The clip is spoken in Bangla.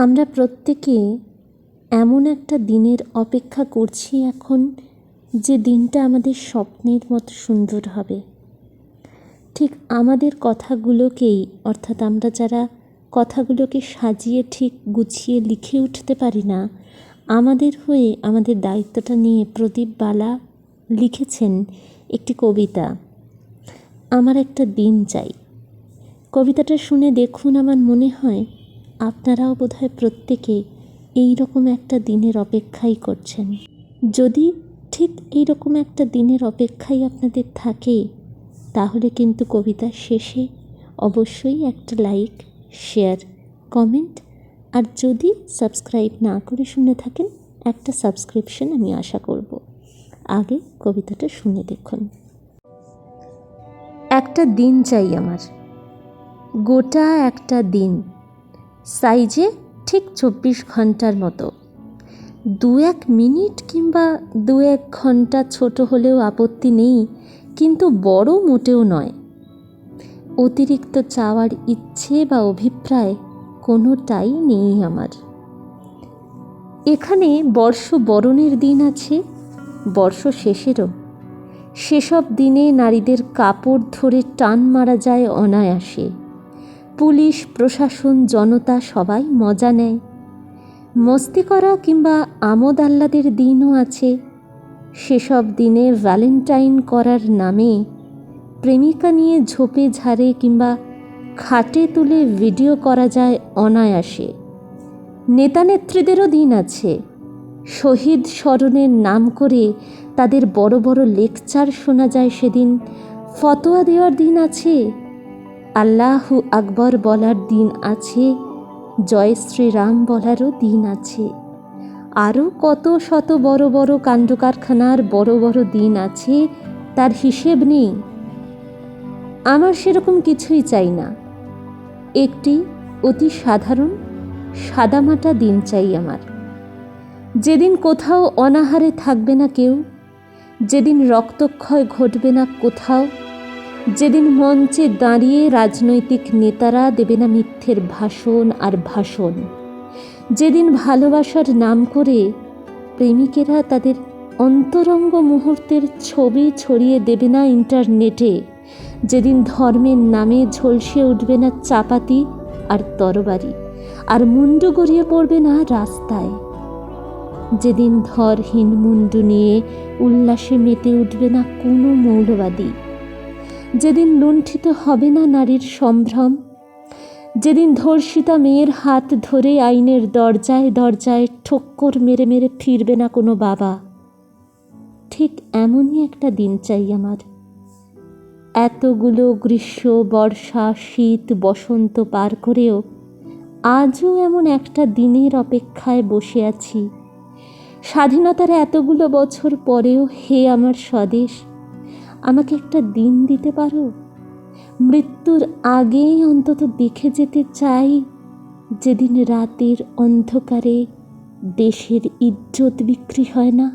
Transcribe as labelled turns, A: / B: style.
A: আমরা প্রত্যেকে এমন একটা দিনের অপেক্ষা করছি এখন, যে দিনটা আমাদের স্বপ্নের মতো সুন্দর হবে। ঠিক আমাদের কথাগুলোকেই, অর্থাৎ আমরা যারা কথাগুলোকে সাজিয়ে ঠিক গুছিয়ে লিখে উঠতে পারি না, আমাদের হয়ে আমাদের দায়িত্বটা নিয়ে প্রদীপ বালা লিখেছেন একটি কবিতা, আমার একটা দিন চাই। কবিতাটা শুনে দেখুন, আমার মনে হয় আপনারাও বোধহয় প্রত্যেকে এই রকম একটা দিনের অপেক্ষাই করছেন। যদি ঠিক এই রকম একটা দিনের অপেক্ষাই আপনাদের থাকে, তাহলে কিন্তু কবিতার শেষে অবশ্যই একটা লাইক, শেয়ার, কমেন্ট, আর যদি সাবস্ক্রাইব না করে শুনে থাকেন, একটা সাবস্ক্রিপশন আমি আশা করব। আগে কবিতাটা শুনে দেখুন। একটা দিন চাই আমার, গোটা একটা দিন, সাইজে ঠিক 24 ঘন্টার মতো। 2-1 মিনিট কিংবা 2-1 ঘন্টা ছোট হলেও আপত্তি নেই, কিন্তু বড় মোটেও নয়। অতিরিক্ত চাওয়ার ইচ্ছে বা অভিপ্রায় কোনোটাই নেই আমার। এখানে বর্ষ বরণের দিন আছে, বর্ষ শেষেরও। সেসব দিনে নারীদের কাপড় ধরে টান মারা যায় অনায়াসে। পুলিশ, প্রশাসন, জনতা সবাই মজা নেয়। মস্তি করা কিংবা আমোদ আহ্লাদের দিনও আছে। সেসব দিনে ভ্যালেন্টাইন করার নামে প্রেমিকা নিয়ে ঝোপে ঝাড়ে কিংবা খাটে তুলে ভিডিও করা যায় অনায়াসে। নেতা নেত্রীদেরও দিন আছে। শহীদ স্মরণের নাম করে তাদের বড় বড় লেকচার শোনা যায় সেদিন। ফতোয়া দেওয়ার দিন আছে, আল্লাহু আকবর বলার দিন আছে, জয় শ্রীরাম বলারও দিন আছে। আরও কত শত বড় বড় কাণ্ড কারখানার বড় বড় দিন আছে, তার হিসেব নেই। আমার সেরকম কিছুই চাই না, একটি অতি সাধারণ সাদামাটা দিন চাই আমার। যেদিন কোথাও অনাহারে থাকবে না কেউ, যেদিন রক্তক্ষয় ঘটবে না কোথাও, যেদিন মঞ্চে দাঁড়িয়ে রাজনৈতিক নেতারা দেবে না মিথ্যের ভাষণ আর ভাষণ, যেদিন ভালোবাসার নাম করে প্রেমিকেরা তাদের অন্তরঙ্গ মুহূর্তের ছবি ছড়িয়ে দেবে না ইন্টারনেটে, যেদিন ধর্মের নামে ঝলসে উঠবে না চাপাতি আর তরবারি, আর মুন্ডু গড়িয়ে পড়বে না রাস্তায়, যেদিন ধরহীন মুন্ডু নিয়ে উল্লাসে মেতে উঠবে না কোনো মৌলবাদী, যেদিন লুণ্ঠিত হবে না নারীর সম্ভ্রম, যেদিন ধর্ষিতা মেয়ের হাত ধরে আইনের দরজায় দরজায় ঠোক্কর মেরে মেরে ফিরবে না কোনো বাবা, ঠিক এমনই একটা দিন চাই আমার। এতগুলো গ্রীষ্ম, বর্ষা, শীত, বসন্ত পার করেও আজও এমন একটা দিনের অপেক্ষায় বসে আছি। স্বাধীনতার এতগুলো বছর পরেও হে আমার স্বদেশ, আমাকে একটা দিন দিতে পারো? মৃত্যুর আগেই অন্তত দেখে যেতে চাই, যেদিন রাতের অন্ধকারে দেশের ইজ্জত বিক্রি হয় না।